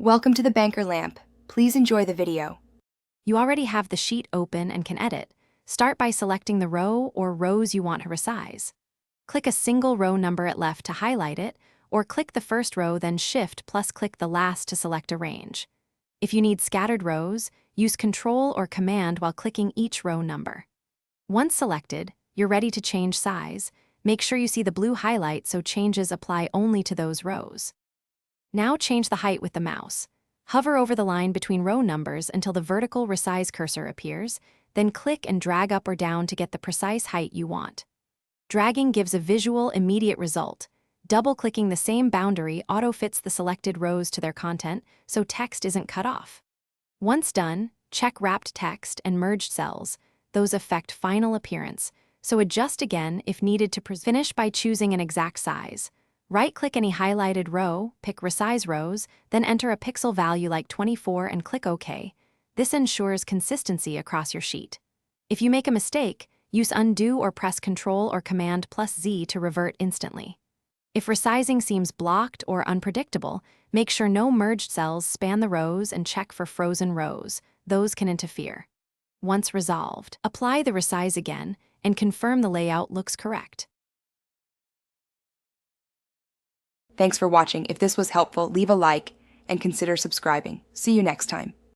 Welcome to the Banker Lamp. Please enjoy the video. You already have the sheet open and can edit. Start by selecting the row or rows you want to resize. Click a single row number at left to highlight it, or click the first row then Shift plus click the last to select a range. If you need scattered rows, use Control or Command while clicking each row number. Once selected, you're ready to change size. Make sure you see the blue highlight so changes apply only to those rows. Now change the height with the mouse. Hover over the line between row numbers until the vertical resize cursor appears, then click and drag up or down to get the precise height you want. Dragging gives a visual, immediate result. Double-clicking the same boundary auto-fits the selected rows to their content, so text isn't cut off. Once done, check wrapped text and merged cells. Those affect final appearance, so adjust again if needed to finish by choosing an exact size. Right-click any highlighted row, pick Resize Rows, then enter a pixel value like 24 and click OK. This ensures consistency across your sheet. If you make a mistake, use Undo or press Ctrl or Command plus Z to revert instantly. If resizing seems blocked or unpredictable, make sure no merged cells span the rows and check for frozen rows. Those can interfere. Once resolved, apply the resize again and confirm the layout looks correct. Thanks for watching. If this was helpful, leave a like and consider subscribing. See you next time.